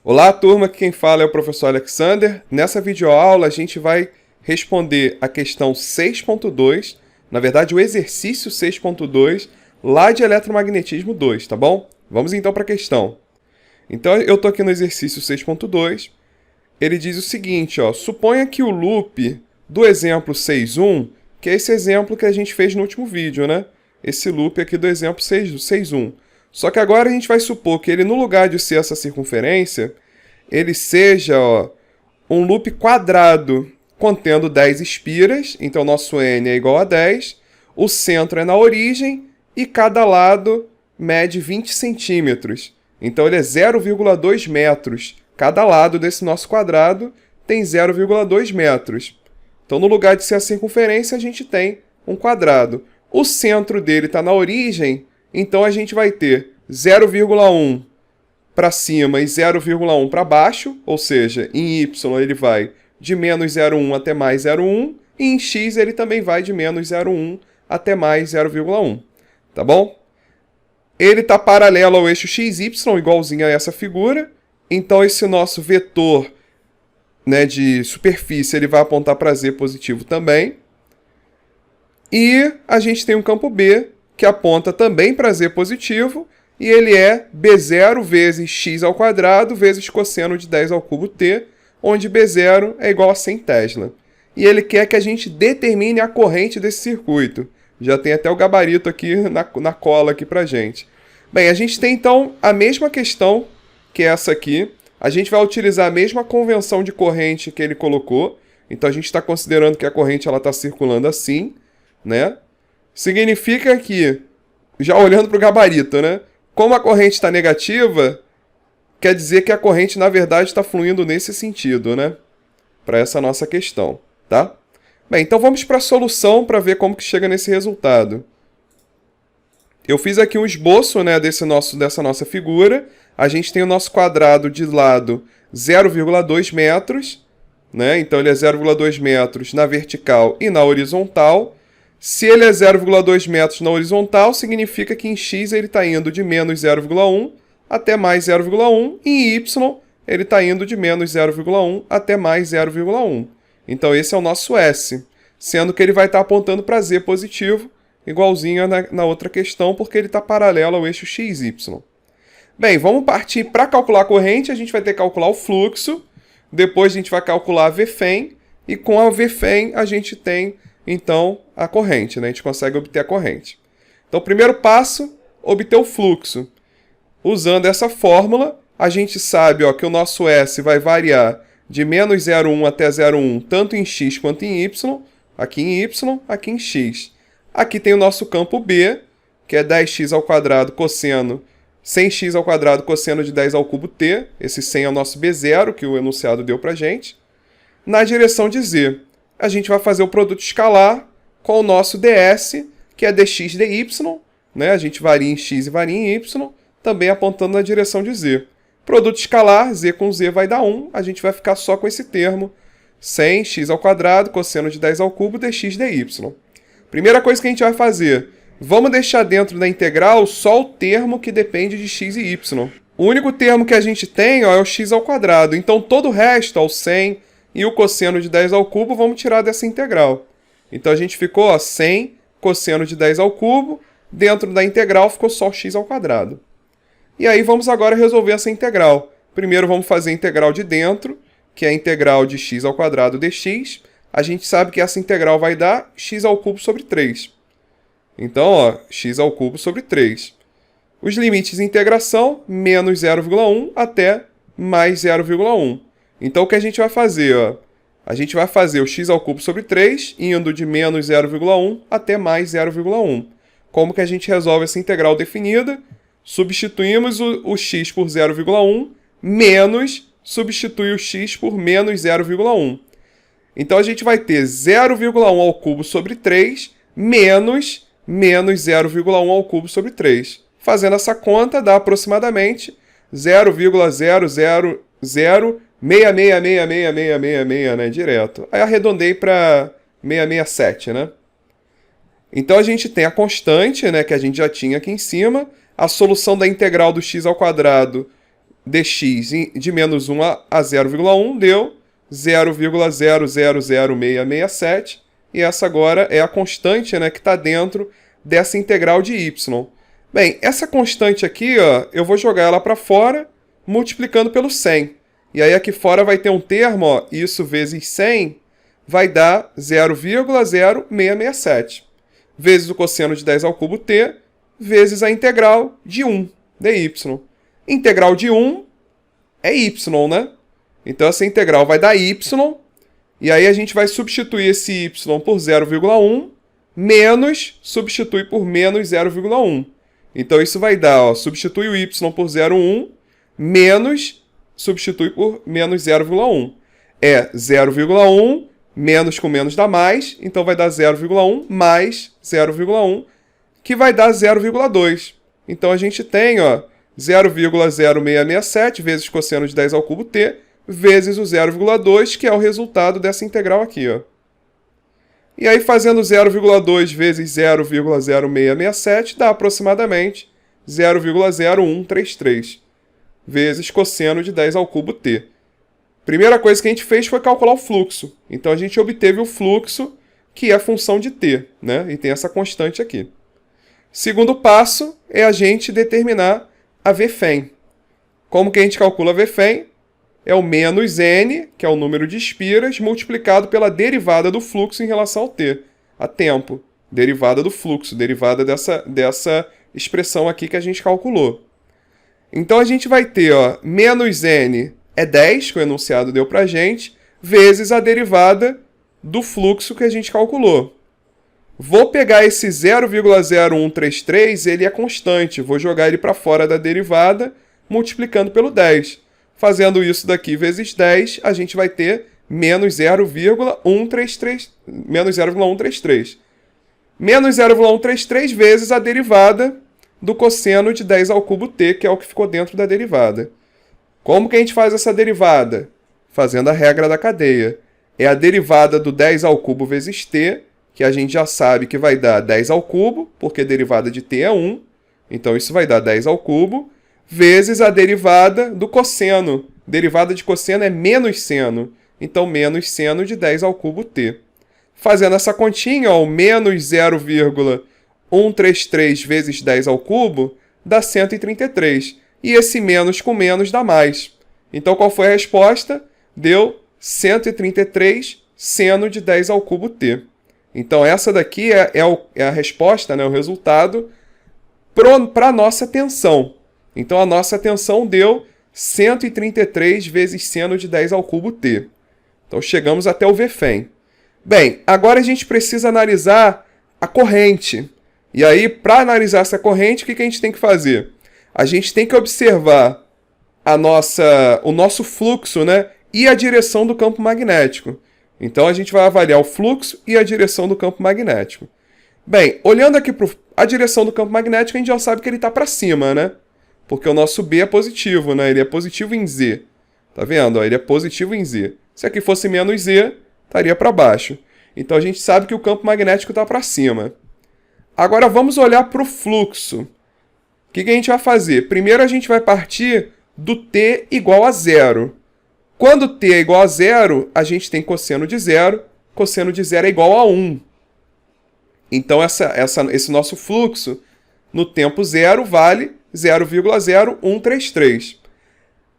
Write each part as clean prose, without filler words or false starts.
Olá, turma, quem fala é o professor Alexander. Nessa videoaula a gente vai responder a questão 6.2, na verdade o exercício 6.2, lá de eletromagnetismo 2, tá bom? Vamos então para a questão. Então eu estou aqui no exercício 6.2, ele diz o seguinte, ó, suponha que o loop do exemplo 6.1, que é esse exemplo que a gente fez no último vídeo, né? Esse loop aqui do exemplo 6.1. Só que agora a gente vai supor que ele, no lugar de ser essa circunferência, ele seja um loop quadrado contendo 10 espiras, então nosso n é igual a 10, o centro é na origem e cada lado mede 20 centímetros. Então ele é 0,2 metros. Cada lado desse nosso quadrado tem 0,2 metros. Então no lugar de ser a circunferência, a gente tem um quadrado. O centro dele está na origem, então a gente vai ter 0,1 para cima e 0,1 para baixo, ou seja, em y ele vai de menos 0,1 até mais 0,1, e em x ele também vai de menos 0,1 até mais 0,1, tá bom? Ele está paralelo ao eixo xy, igualzinho a essa figura, então esse nosso vetor, né, de superfície ele vai apontar para z positivo também, e a gente tem um campo B, que aponta também para z positivo, e ele é B0 vezes x ao quadrado vezes cosseno de 10 ao cubo t, onde B0 é igual a 100 Tesla. E ele quer que a gente determine a corrente desse circuito. Já tem até o gabarito aqui na cola aqui pra gente. Bem, a gente tem então a mesma questão que essa aqui. A gente vai utilizar a mesma convenção de corrente que ele colocou. Então a gente está considerando que a corrente está circulando assim, né? Significa que, já olhando para o gabarito, né? Como a corrente está negativa, quer dizer que a corrente, na verdade, está fluindo nesse sentido, né? Para essa nossa questão, tá? Bem, então vamos para a solução para ver como que chega nesse resultado. Eu fiz aqui um esboço, né, dessa nossa figura. A gente tem o nosso quadrado de lado 0,2 metros, né? Então ele é 0,2 metros na vertical e na horizontal. Se ele é 0,2 metros na horizontal, significa que em x ele está indo de menos 0,1 até mais 0,1, e em y ele está indo de menos 0,1 até mais 0,1. Então esse é o nosso S, sendo que ele vai estar apontando para z positivo, igualzinho na outra questão, porque ele está paralelo ao eixo xy. Bem, vamos partir para calcular a corrente, a gente vai ter que calcular o fluxo, depois a gente vai calcular a Vfém, e com a Vfém a gente tem então a corrente, né? A gente consegue obter a corrente. Então, o primeiro passo, obter o fluxo. Usando essa fórmula, a gente sabe que o nosso S vai variar de menos 0,1 até 0,1, tanto em x quanto em y, aqui em y, aqui em x. Aqui tem o nosso campo B, que é 10x ao quadrado cosseno, 100x ao quadrado cosseno de 10 ao cubo t, esse 100 é o nosso B0, que o enunciado deu pra gente. Na direção de z, a gente vai fazer o produto escalar com o nosso ds, que é dx dy, né? A gente varia em x e varia em y, também apontando na direção de z. Produto escalar, z com z vai dar 1, a gente vai ficar só com esse termo, 100x ao quadrado, cosseno de 10 ao cubo, dx dy. Primeira coisa que a gente vai fazer, vamos deixar dentro da integral só o termo que depende de x e y. O único termo que a gente tem é o x ao quadrado, então todo o resto, o 100 e o cosseno de 10 ao cubo, vamos tirar dessa integral. Então a gente ficou 100 cosseno de 10 ao cubo, dentro da integral ficou só x ao quadrado. E aí vamos agora resolver essa integral. Primeiro vamos fazer a integral de dentro, que é a integral de x ao quadrado dx. A gente sabe que essa integral vai dar x ao cubo sobre 3. Então, x ao cubo sobre 3. Os limites de integração, menos 0,1 até mais 0,1. Então o que a gente vai fazer? A gente vai fazer o x ao cubo sobre 3, indo de menos 0,1 até mais 0,1. Como que a gente resolve essa integral definida? Substituímos o x por 0,1, menos substitui o x por menos 0,1. Então a gente vai ter 0,1 ao cubo sobre 3, menos 0,1 ao cubo sobre 3. Fazendo essa conta, dá aproximadamente 0,000666666, né, direto. Aí arredondei para 667, né? Então a gente tem a constante, né, que a gente já tinha aqui em cima, a solução da integral do x ao quadrado dx de menos 1 a 0,1 deu 0,000667. E essa agora é a constante, né, que está dentro dessa integral de y. Bem, essa constante aqui, ó, eu vou jogar ela para fora, multiplicando pelo 100. E aí aqui fora vai ter um termo, ó, isso vezes 100 vai dar 0,0667. Vezes o cosseno de 10 ao cubo t, vezes a integral de 1 dy. Integral de 1 é y, né? Então essa integral vai dar y, e aí a gente vai substituir esse y por 0,1, menos substitui por menos 0,1. Então isso vai dar, ó, substitui o y por 0,1, menos substitui por menos 0,1. É 0,1, menos com menos dá mais, então vai dar 0,1 mais 0,1, que vai dar 0,2. Então a gente tem, ó, 0,0667 vezes cosseno de 10 ao cubo t, vezes o 0,2, que é o resultado dessa integral aqui, ó. E aí, fazendo 0,2 vezes 0,0667, dá aproximadamente 0,0133, vezes cosseno de 10 ao cubo t. Primeira coisa que a gente fez foi calcular o fluxo. Então, a gente obteve o fluxo, que é função de t, né? E tem essa constante aqui. Segundo passo é a gente determinar a Vfem. Como que a gente calcula a Vfem? É o menos n, que é o número de espiras, multiplicado pela derivada do fluxo em relação ao t, a tempo. Derivada do fluxo, derivada dessa expressão aqui que a gente calculou. Então a gente vai ter, ó, menos n é 10, que o enunciado deu para a gente, vezes a derivada do fluxo que a gente calculou. Vou pegar esse 0,0133, ele é constante, vou jogar ele para fora da derivada, multiplicando pelo 10. Fazendo isso daqui vezes 10, a gente vai ter menos 0,133. Menos 0,133. Menos 0,133 vezes a derivada do cosseno de 10 ao cubo t, que é o que ficou dentro da derivada. Como que a gente faz essa derivada? Fazendo a regra da cadeia. É a derivada do 10 ao cubo vezes t, que a gente já sabe que vai dar 10 ao cubo, porque a derivada de t é 1. Então isso vai dar 10 ao cubo, vezes a derivada do cosseno. Derivada de cosseno é menos seno. Então, menos seno de 10 ao cubo t. Fazendo essa continha, ó, o menos 0,133 vezes 10 ao cubo dá 133. E esse menos com menos dá mais. Então, qual foi a resposta? Deu 133 seno de 10 ao cubo t. Então, essa daqui é a resposta, né, o resultado para a nossa tensão. Então, a nossa tensão deu 133 vezes seno de 10 ao cubo t. Então, chegamos até o Vfem. Bem, agora a gente precisa analisar a corrente. E aí, para analisar essa corrente, o que a gente tem que fazer? A gente tem que observar o nosso fluxo, né, e a direção do campo magnético. Então, a gente vai avaliar o fluxo e a direção do campo magnético. Bem, olhando aqui para a direção do campo magnético, a gente já sabe que ele está para cima, né? Porque o nosso B é positivo, né? Ele é positivo em Z. Tá vendo? Ó, ele é positivo em Z. Se aqui fosse menos Z, estaria para baixo. Então a gente sabe que o campo magnético está para cima. Agora vamos olhar para o fluxo. O que a gente vai fazer? Primeiro a gente vai partir do T igual a zero. Quando T é igual a zero, a gente tem cosseno de zero. Cosseno de zero é igual a 1. Então esse nosso fluxo no tempo zero vale 0,0133.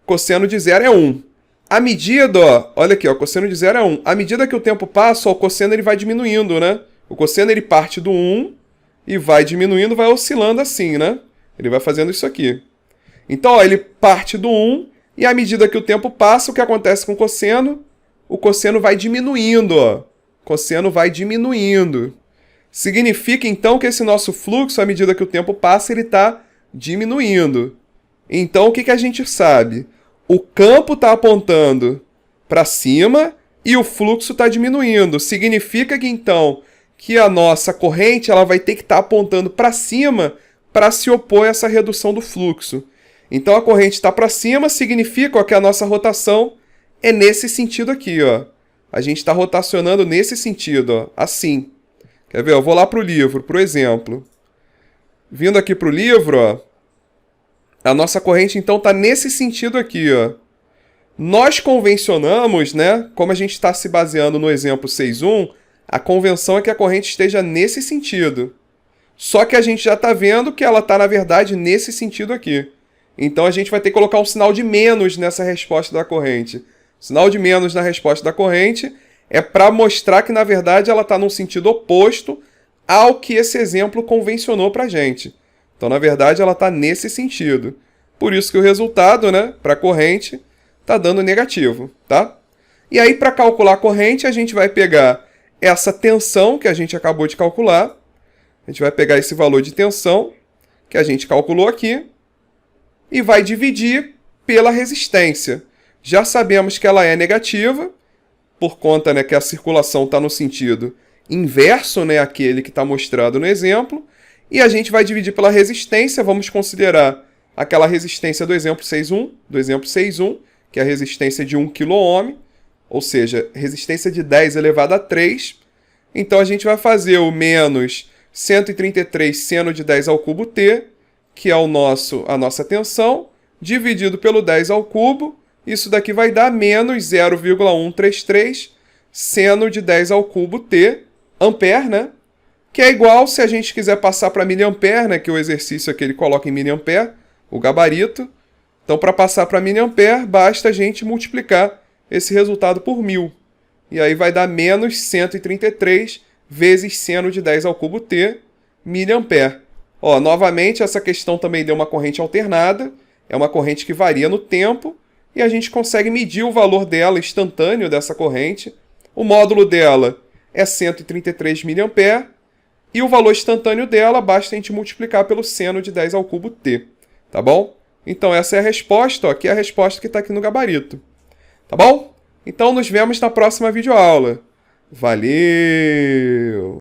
Cosseno de zero é 1. A medida, ó, olha aqui, ó, cosseno de zero é 1. À medida que o tempo passa, ó, o cosseno ele vai diminuindo, né? O cosseno ele parte do 1 e vai diminuindo, vai oscilando assim, né? Ele vai fazendo isso aqui. Então, ó, ele parte do 1 e à medida que o tempo passa, o que acontece com o cosseno? O cosseno vai diminuindo, ó. O cosseno vai diminuindo. Significa, então, que esse nosso fluxo, à medida que o tempo passa, ele está diminuindo. Então, o que a gente sabe? O campo está apontando para cima e o fluxo está diminuindo. Significa que, então, que a nossa corrente ela vai ter que estar apontando para cima para se opor a essa redução do fluxo. Então, a corrente está para cima, significa, ó, que a nossa rotação é nesse sentido aqui, ó. A gente está rotacionando nesse sentido, ó, assim. Quer ver? Eu vou lá para o livro, por exemplo. Vindo aqui para o livro, ó, A nossa corrente, então, está nesse sentido aqui, ó. Nós convencionamos, né? Como a gente está se baseando no exemplo 6.1, a convenção é que a corrente esteja nesse sentido. Só que a gente já está vendo que ela está, na verdade, nesse sentido aqui. Então a gente vai ter que colocar um sinal de menos nessa resposta da corrente. O sinal de menos na resposta da corrente é para mostrar que, na verdade, ela está num sentido oposto ao que esse exemplo convencionou para a gente. Então, na verdade, ela está nesse sentido. Por isso que o resultado, né, para a corrente está dando negativo, tá? E aí, para calcular a corrente, a gente vai pegar essa tensão que a gente acabou de calcular. A gente vai pegar esse valor de tensão que a gente calculou aqui e vai dividir pela resistência. Já sabemos que ela é negativa, por conta, né, que a circulação está no sentido inverso, né, aquele que está mostrado no exemplo. E a gente vai dividir pela resistência. Vamos considerar aquela resistência do exemplo 6.1, que é a resistência de 1 kΩ, ou seja, resistência de 10 elevado a 3. Então a gente vai fazer o menos 133 seno de 10 ao cubo T, que é a nossa tensão, dividido pelo 10 ao cubo. Isso daqui vai dar menos 0,133 seno de 10 ao cubo T, ampere, né? Que é igual, se a gente quiser passar para miliampere, né? Que o exercício aqui ele coloca em miliampere, o gabarito. Então, para passar para miliampere, basta a gente multiplicar esse resultado por 1000. E aí vai dar menos 133 vezes seno de 10 ao cubo T, miliampere. Ó, novamente, essa questão também deu uma corrente alternada. É uma corrente que varia no tempo. E a gente consegue medir o valor dela instantâneo dessa corrente. O módulo dela é 133 miliampere. E o valor instantâneo dela, basta a gente multiplicar pelo seno de 10 ao cubo T. Tá bom? Então essa é a resposta, ó, que é a resposta que está aqui no gabarito. Tá bom? Então nos vemos na próxima videoaula. Valeu!